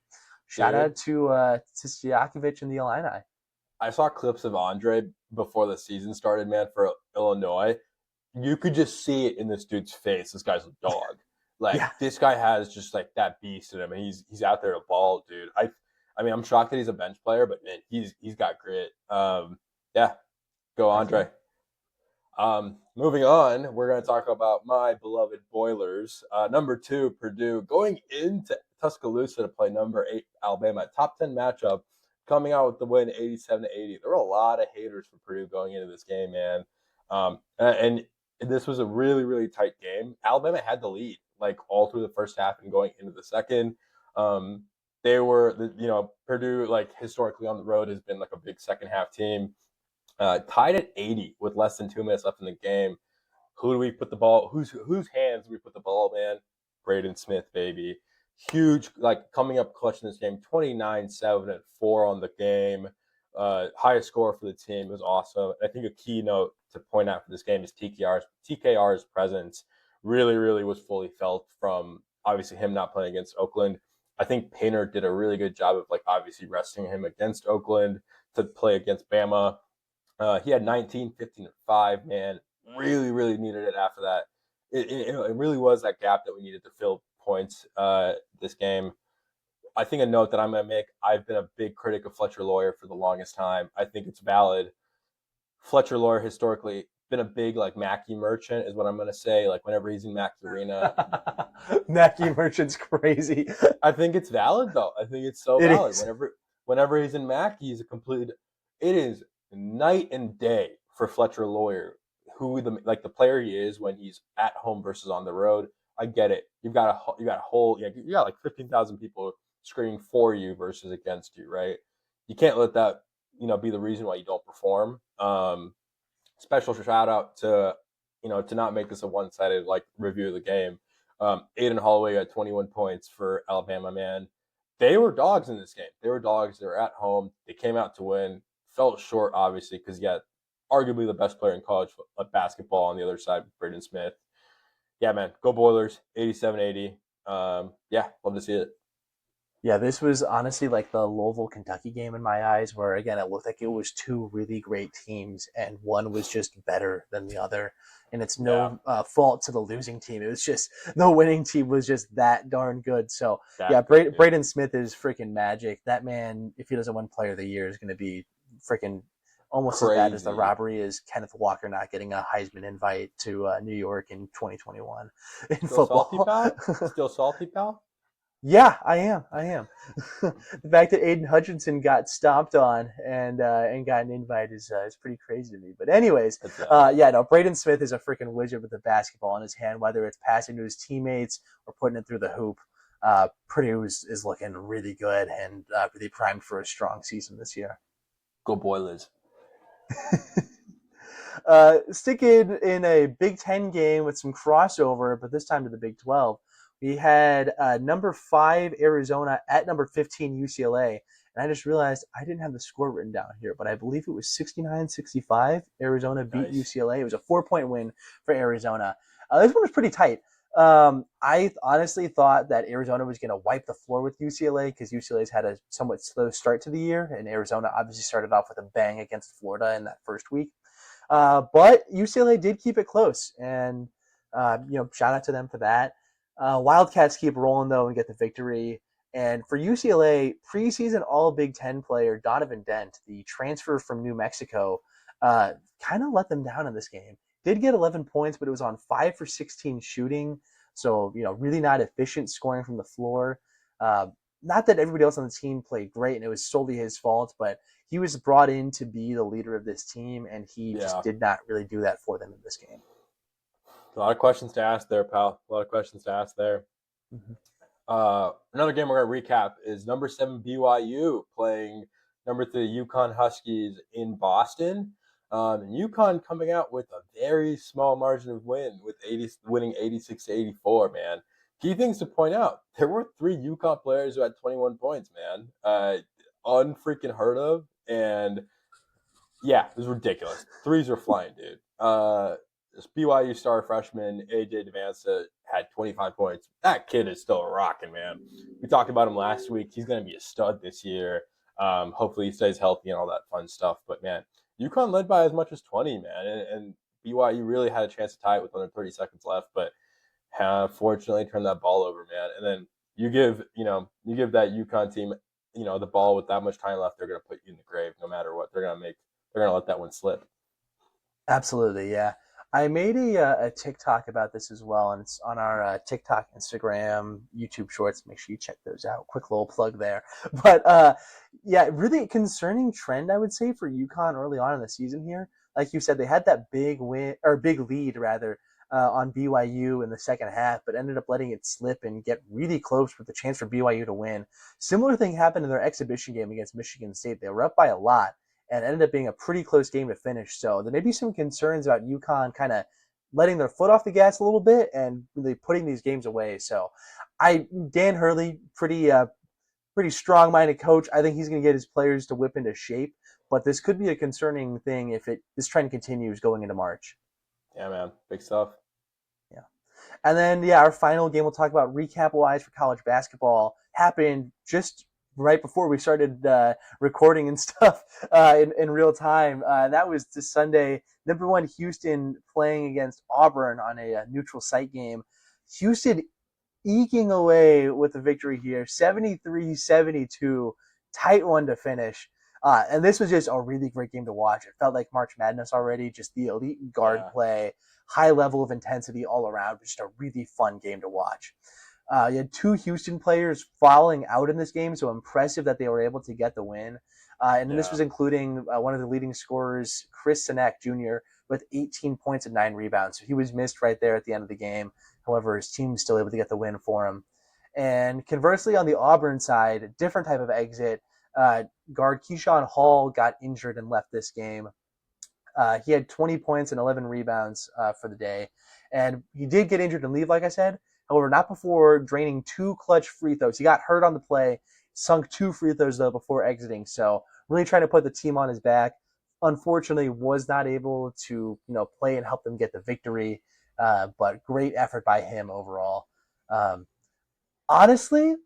shout Dude, out to Stojakovic and the Illini. I saw clips of Andre before the season started, man, for Illinois. You could just see it in this dude's face. This guy's a dog. Like Yeah, this guy has just like that beast in him, and he's out there to ball, dude. I mean, I'm shocked that he's a bench player, but man, he's got grit. Yeah, go Andre. definitely. Moving on, we're going to talk about my beloved Boilers. Number 2, Purdue, going into Tuscaloosa to play number 8, Alabama. Top 10 matchup, coming out with the win 87-80. There were a lot of haters for Purdue going into this game, man. And this was a really, really tight game. Alabama had the lead, like all through the first half and going into the second. They were, Purdue, like historically on the road, has been like a big second half team. Tied at 80 with less than 2 minutes left in the game. Who do we put the ball? Whose hands do we put the ball, man? Braden Smith, baby. Huge, like coming up clutch in this game. 29-7 and 4 on the game. Highest score for the team. It was awesome. I think a key note to point out for this game is TKR's presence really, really was fully felt from obviously him not playing against Oakland. I think Painter did a really good job of like obviously resting him against Oakland to play against Bama. He had 19, 15, and 5, man. Really, really needed it after that. It really was that gap that we needed to fill points this game. I think a note that I'm going to make, I've been a big critic of Fletcher Lawyer for the longest time. I think it's valid. Fletcher Lawyer historically been a big like Mackey merchant is what I'm going to say. Like whenever he's in Mackey Arena. Mackie Merchant's crazy. I think it's valid though. I think it's so It valid. is. Whenever he's in Mackey, he's a complete. It is night and day for Fletcher Lawyer, who the player he is when he's at home versus on the road. I get it. You got a whole you got like 15,000 people screaming for you versus against you, right? You can't let that be the reason why you don't perform. Special shout out to to not make this a one-sided like review of the game. Aiden Holloway got 21 points for Alabama, man. They were dogs in this game. They were dogs. They were at home. They came out to win. Fell short, obviously, because you got arguably the best player in college basketball on the other side, Braden Smith. Yeah, man. Go Boilers, 87-80. Yeah, love to see it. Yeah, this was honestly like the Louisville Kentucky game in my eyes, where again it looked like it was two really great teams, and one was just better than the other. And it's Yeah, no fault to the losing team; it was just the winning team was just that darn good. So yeah, that good, dude. Braden Smith is freaking magic. That man, if he doesn't win Player of the Year, is going to be freaking almost as bad as the Crazy. robbery is Kenneth Walker not getting a Heisman invite to New York in 2021 in Still salty, football. pal? Still salty, pal? Yeah, I am. I am. The fact that Aiden Hutchinson got stomped on and got an invite is pretty crazy to me. But anyways, It's yeah, no, Braden Smith is a freaking wizard with the basketball in his hand, whether it's passing to his teammates or putting it through the hoop. Purdue is looking really good and really primed for a strong season this year. Go Boilers. Sticking in a Big Ten game with some crossover, but this time to the Big 12. We had number 5 Arizona at number 15 UCLA. And I just realized I didn't have the score written down here, but I believe it was 69-65. Arizona beat Nice. UCLA. It was a 4-point win for Arizona. This one was pretty tight. I honestly thought that Arizona was going to wipe the floor with UCLA because UCLA's had a somewhat slow start to the year, and Arizona obviously started off with a bang against Florida in that first week. But UCLA did keep it close, and shout out to them for that. Wildcats keep rolling though and get the victory. And for UCLA, preseason All Big Ten player Donovan Dent, the transfer from New Mexico, kind of let them down in this game. Did get 11 points, but it was on 5 for 16 shooting, so really not efficient scoring from the floor. Uh, Not that everybody else on the team played great, and it was solely his fault, but he was brought in to be the leader of this team, and he just Yeah. did not really do that for them in this game. A lot of questions to ask there, pal. A lot of questions to ask there. Mm-hmm. Another game we're going to recap is number 7 BYU playing number 3 UConn Huskies in Boston. UConn coming out with a very small margin of win with winning 86-84, man. Key things to point out, there were 3 UConn players who had 21 points, man. Unfreaking heard of. And yeah, it was ridiculous. Threes were flying, dude. This BYU star freshman AJ Devansa had 25 points. That kid is still rocking, man. We talked about him last week. He's going to be a stud this year. Hopefully he stays healthy and all that fun stuff. But man, UConn led by as much as 20, man, and BYU really had a chance to tie it with under 30 seconds left, but fortunately turned that ball over, man. And then you give that UConn team, the ball with that much time left, they're going to put you in the grave no matter what. They're going to let that one slip. Absolutely, yeah. I made a TikTok about this as well, and it's on our TikTok, Instagram, YouTube Shorts. Make sure you check those out. Quick little plug there. But yeah, really concerning trend, I would say, for UConn early on in the season here. Like you said, they had that big win or big lead rather on BYU in the second half, but ended up letting it slip and get really close with the chance for BYU to win. Similar thing happened in their exhibition game against Michigan State. They were up by a lot and ended up being a pretty close game to finish. So there may be some concerns about UConn kind of letting their foot off the gas a little bit and really putting these games away. So Dan Hurley, pretty strong-minded coach. I think he's going to get his players to whip into shape, but this could be a concerning thing if this trend continues going into March. Yeah, man, big stuff. Yeah. And then, yeah, our final game we'll talk about recap-wise for college basketball happened just right before we started recording and stuff in real time. That was this Sunday. Number 1, Houston playing against Auburn on a neutral site game. Houston eking away with the victory here, 73-72, tight one to finish. And this was just a really great game to watch. It felt like March Madness already, just the elite guard play, high level of intensity all around. Just a really fun game to watch. You had 2 Houston players falling out in this game, so impressive that they were able to get the win. And this was including one of the leading scorers, Chris Sinek Jr., with 18 points and 9 rebounds. So he was missed right there at the end of the game. However, his team was still able to get the win for him. And conversely, on the Auburn side, different type of exit. Guard Keyshawn Hall got injured and left this game. He had 20 points and 11 rebounds for the day. And he did get injured and leave, like I said. However, not before draining 2 clutch free throws. He got hurt on the play, sunk 2 free throws, though, before exiting. So really trying to put the team on his back. Unfortunately, was not able to play and help them get the victory. But great effort by him overall. Um, honestly,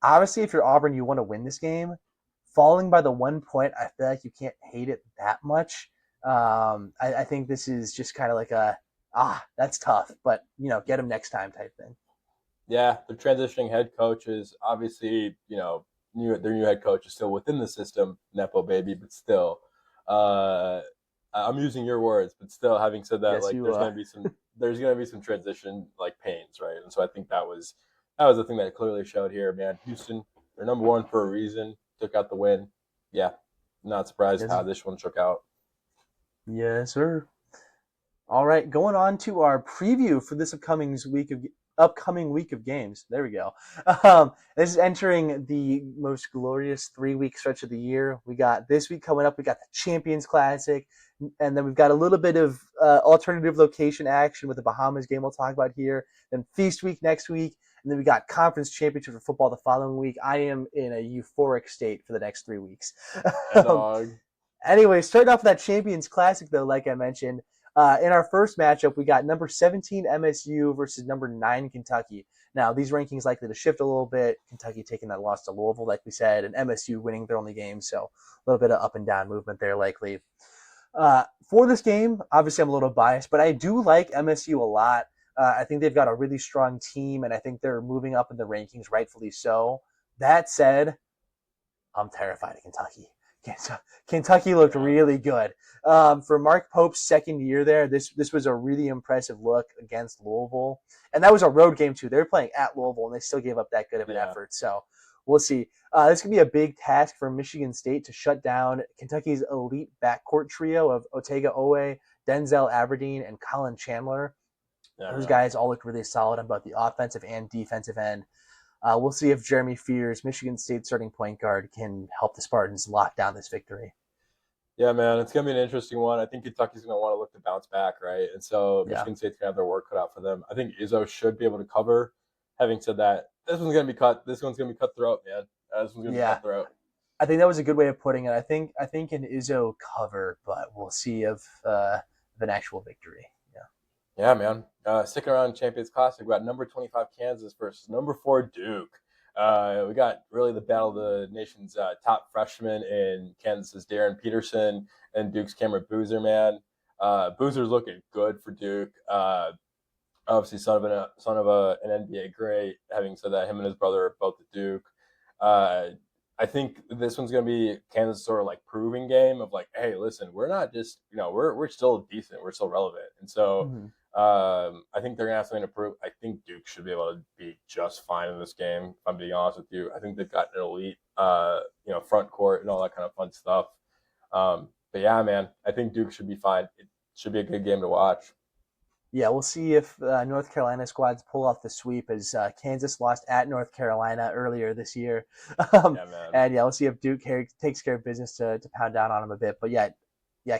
obviously, if you're Auburn, you want to win this game. Falling by the 1 point, I feel like you can't hate it that much. I think this is just kind of like that's tough, but get him next time type thing. Yeah, the transitioning head coaches, obviously, their new head coach is still within the system, Nepo baby, but still, I'm using your words, but still, having said that, Yes, like you there's are. gonna be some transition like pains, right? And so I think that was the thing that clearly showed here, man. Houston, they're number one for a reason. Took out the win. Yeah, not surprised Yes, how this one shook out. yes, sir. All right, going on to our preview for this upcoming week of games. There we go. This is entering the most glorious 3-week stretch of the year. We got this week coming up. We got the Champions Classic, and then we've got a little bit of alternative location action with the Bahamas game we'll talk about here. Then Feast Week next week, and then we got Conference Championship for football the following week. I am in a euphoric state for the next 3 weeks. Yeah, dog. Anyway, starting off with that Champions Classic, though, like I mentioned, in our first matchup, we got number 17 MSU versus number 9 Kentucky. Now, these rankings likely to shift a little bit. Kentucky taking that loss to Louisville, like we said, and MSU winning their only game, so a little bit of up and down movement there, likely. For this game, obviously I'm a little biased, but I do like MSU a lot. I think they've got a really strong team, and I think they're moving up in the rankings, rightfully so. That said, I'm terrified of Kentucky. Kentucky looked Yeah. really good. For Mark Pope's second year there, this was a really impressive look against Louisville. And that was a road game, too. They were playing at Louisville, and they still gave up that good of an effort. So we'll see. This could be a big task for Michigan State to shut down Kentucky's elite backcourt trio of Otega Owe, Denzel Aberdeen, and Colin Chandler. Yeah, Those man. guys all looked really solid on both the offensive and defensive end. We'll see if Jeremy Fears, Michigan State starting point guard, can help the Spartans lock down this victory. Yeah, man, it's gonna be an interesting one. I think Kentucky's gonna want to look to bounce back, right? And so Yeah. Michigan State's gonna have their work cut out for them. I think Izzo should be able to cover. Having said that, this one's gonna be cut. This one's gonna be cutthroat, man. This one's gonna be Yeah. cutthroat. I think that was a good way of putting it. I think an Izzo cover, but we'll see of an actual victory. Yeah. Yeah, man. Sticking around Champions Classic, we got number 25 Kansas versus number 4 Duke. We got really the battle of the nation's top freshman in Kansas's Darren Peterson and Duke's Cameron Boozer, man. Boozer's looking good for Duke. Obviously, son of an NBA great. Having said that, him and his brother are both at Duke. I think this one's going to be Kansas' sort of like proving game of like, hey, listen, we're not just we're still decent, we're still relevant, and so. Mm-hmm. I think they're gonna have something to prove. I think Duke should be able to be just fine in this game. If I'm being honest with you, I think they've got an elite, front court and all that kind of fun stuff. But yeah, man, I think Duke should be fine. It should be a good game to watch. Yeah, we'll see if North Carolina squads pull off the sweep as Kansas lost at North Carolina earlier this year. Yeah, man. And yeah, we'll see if Duke takes care of business to pound down on them a bit. But yeah,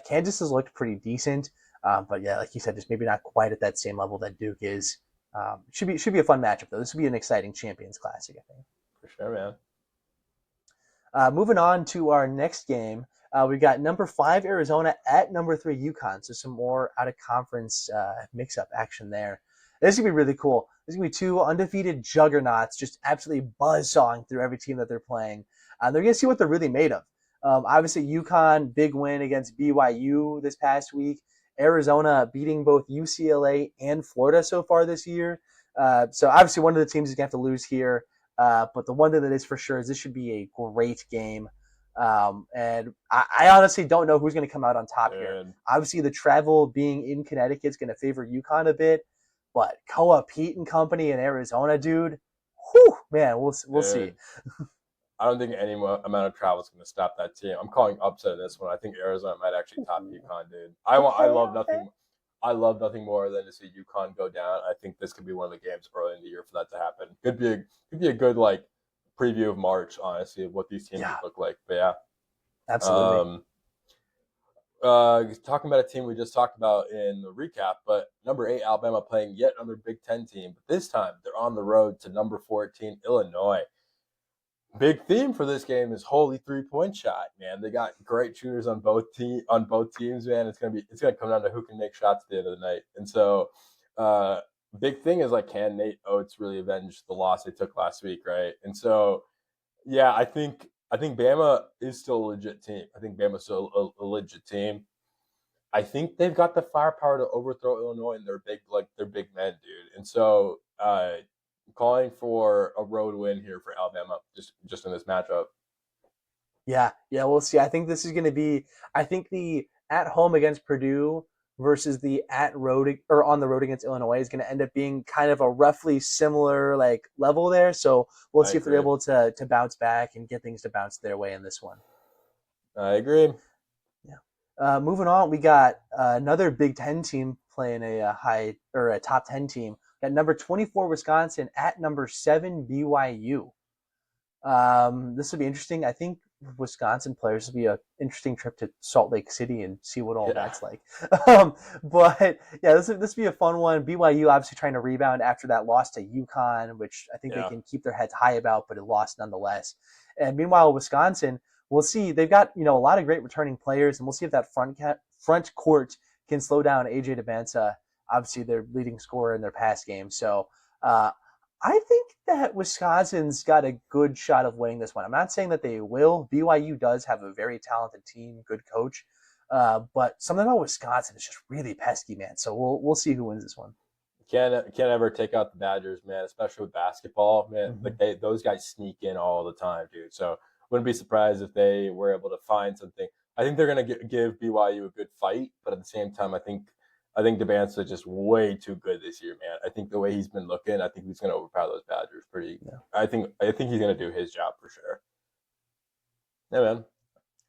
Kansas has looked pretty decent. But yeah, like you said, just maybe not quite at that same level that Duke is. Should be a fun matchup though. This will be an exciting Champions Classic, I think. For sure, man. Moving on to our next game, we got number 5 Arizona at number 3 UConn. So some more out of conference mix-up action there. This is gonna be really cool. This is gonna be 2 undefeated juggernauts, just absolutely buzzsawing through every team that they're playing. They're gonna see what they're really made of. Obviously, UConn big win against BYU this past week. Arizona beating both UCLA and Florida so far this year. So obviously one of the teams is going to have to lose here. But the one thing that is for sure is this should be a great game. And I honestly don't know who's going to come out on top here. Obviously the travel being in Connecticut is going to favor UConn a bit. But Koa Pete and company in Arizona, dude, whew, man, we'll see. I don't think any amount of travel is going to stop that team. I'm calling upset in this one. I think Arizona might actually top UConn, dude. I love nothing. I love nothing more than to see UConn go down. I think this could be one of the games early in the year for that to happen. Could be a good like preview of March, honestly, of what these teams look like. But yeah, absolutely. Talking about a team we just talked about in the recap, but number 8 Alabama playing yet another Big Ten team, but this time they're on the road to number 14 Illinois. Big theme for this game is holy 3-point shot, man. They got great shooters on both teams, man. It's gonna come down to who can make shots at the end of the night. And so, big thing is like, can Nate Oates really avenge the loss they took last week, right? And so, yeah, I think Bama is still a legit team. I think Bama's still a legit team. I think they've got the firepower to overthrow Illinois, and they're big men, dude. And so, calling for a road win here for Alabama, just in this matchup. Yeah, we'll see. I think this is going to be. I think the at home against Purdue versus the at road or on the road against Illinois is going to end up being kind of a roughly similar like level there. So we'll I see if they're agree. able to bounce back and get things to bounce their way in this one. I agree. Yeah. Moving on, we got another Big Ten team playing a high or a top 10 team. Got number 24 Wisconsin at number 7 BYU. This will be interesting. I think Wisconsin players will be an interesting trip to Salt Lake City and see what all Yeah, that's like. But yeah, this will be a fun one. BYU obviously trying to rebound after that loss to UConn, which I think they yeah, can keep their heads high about, but it lost nonetheless. And meanwhile, Wisconsin, we'll see. They've got a lot of great returning players, and we'll see if that front court can slow down AJ DeBansa. Obviously, their leading scorer in their pass game. So uh, I think that Wisconsin's got a good shot of winning this one. I'm not saying that they will. BYU does have a very talented team, good coach, but something about Wisconsin is just really pesky, man. So we'll see who wins this one. can't ever take out the Badgers, man. Especially with basketball, man. Mm-hmm. Like those guys sneak in all the time, dude. So wouldn't be surprised if they were able to find something. I think they're gonna give BYU a good fight, but at the same time, I think Debanza is just way too good this year, man. I think the way he's been looking, I think he's gonna overpower those Badgers pretty. Yeah. I think he's gonna do his job for sure. Yeah, man.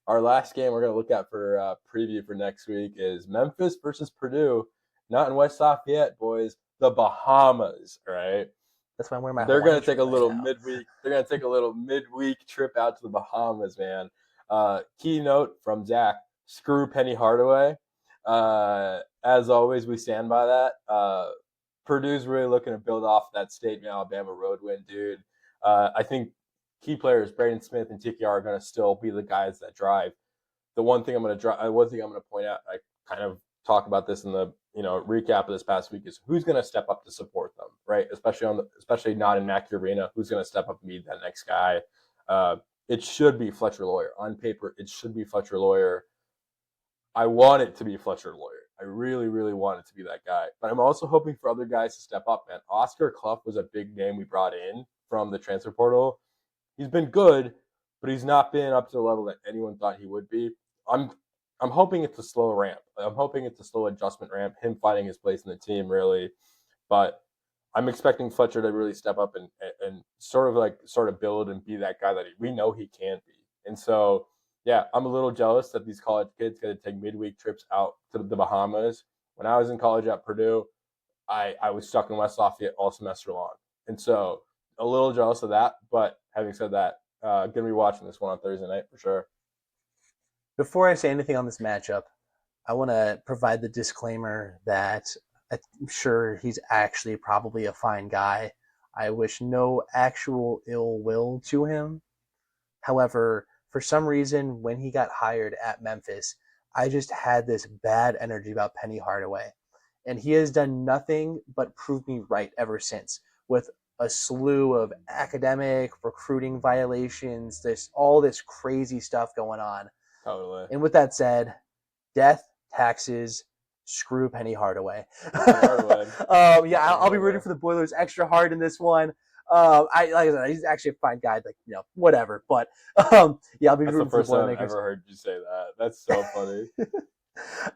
Our last game we're going to look at for preview for next week is Memphis versus Purdue. Not in West Lafayette, boys. The Bahamas, right? That's why I'm wearing my They're going Hawaiian to take shirt a right little now. midweek. They're going to take a little midweek trip out to the Bahamas, man. Keynote from Zach: screw Penny Hardaway. As always, we stand by that. Purdue's really looking to build off that State and Alabama road win, dude. I think key players, Braden Smith and TKR, are going to still be the guys that drive. The one thing I'm going to point out, I kind of talk about this in the recap of this past week, is who's going to step up to support them, right? Especially not in Mackey Arena, who's going to step up and be that next guy? It should be Fletcher Lawyer on paper. It should be Fletcher Lawyer. I want it to be Fletcher Lawyer. I really, really want it to be that guy. But I'm also hoping for other guys to step up, man. Oscar Clough was a big name we brought in from the transfer portal. He's been good, but he's not been up to the level that anyone thought he would be. I'm I'm hoping it's a slow ramp. I'm hoping it's a slow adjustment ramp, him finding his place in the team really. But I'm expecting Fletcher to really step up and sort of build and be that guy that we know he can be. And so yeah, I'm a little jealous that these college kids get to take midweek trips out to the Bahamas. When I was in college at Purdue, I was stuck in West Lafayette all semester long. And so a little jealous of that. But having said that, gonna be watching this one on Thursday night for sure. Before I say anything on this matchup, I want to provide the disclaimer that I'm sure he's actually probably a fine guy. I wish no actual ill will to him. However, for some reason, when he got hired at Memphis, I just had this bad energy about Penny Hardaway. And he has done nothing but prove me right ever since, with a slew of academic recruiting violations, there's all this crazy stuff going on. Totally. And with that said, death, taxes, screw Penny Hardaway. Penny Hardaway. Yeah, Penny I'll be rooting Hardaway. for the Boilers extra hard in this one. I like I said, he's actually a fine guy. Like whatever. But yeah, I'll be That's the rooting for the first time I've Boilermakers. ever heard you say that. That's so funny.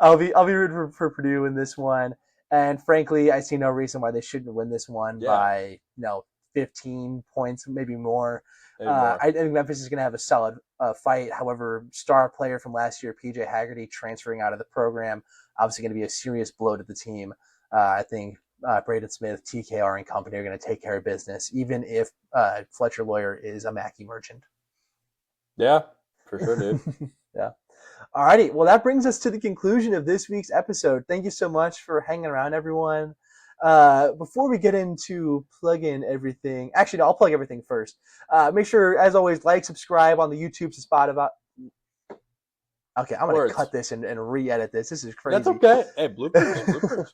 I'll be rooting for Purdue in this one. And frankly, I see no reason why they shouldn't win this one Yeah, by 15 points, maybe more. maybe more. I think Memphis is going to have a solid fight. However, star player from last year, PJ Haggerty, transferring out of the program, obviously going to be a serious blow to the team. I think Braden Smith, TKR, and company are going to take care of business, even if Fletcher Lawyer is a Mackey merchant. Yeah, for sure, dude. Yeah. Alrighty, well, that brings us to the conclusion of this week's episode. Thank you so much for hanging around, everyone. Before we get into plug in everything, actually, no, I'll plug everything first. Make sure, as always, like, subscribe on the YouTube to Spotify. Okay, I'm going to cut this and re-edit this. This is crazy. That's okay. Hey, bloopers.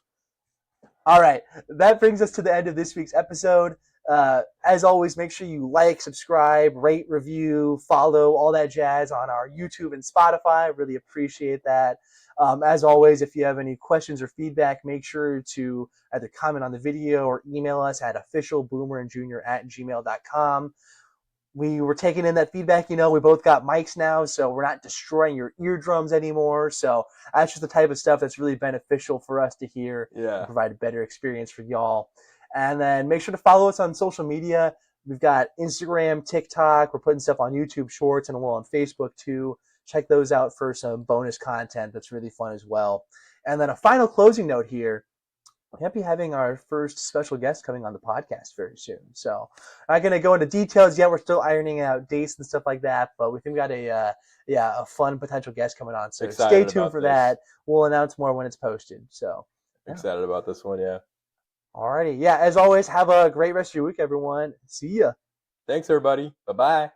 All right, that brings us to the end of this week's episode. As always, make sure you like, subscribe, rate, review, follow, all that jazz on our YouTube and Spotify. Really appreciate that. As always, if you have any questions or feedback, make sure to either comment on the video or email us at officialboomerandjunior@gmail.com. We were taking in that feedback. We both got mics now, so we're not destroying your eardrums anymore. So that's just the type of stuff that's really beneficial for us to hear and provide a better experience for y'all. And then make sure to follow us on social media. We've got Instagram, TikTok. We're putting stuff on YouTube Shorts and we're on Facebook too. Check those out for some bonus content that's really fun as well. And then a final closing note here. We might be having our first special guest coming on the podcast very soon. So I'm not going to go into details yet. We're still ironing out dates and stuff like that. But we think we got a fun potential guest coming on. So stay tuned for that. We'll announce more when it's posted. So excited about this one, yeah. Alrighty. Yeah, as always, have a great rest of your week, everyone. See ya. Thanks, everybody. Bye-bye.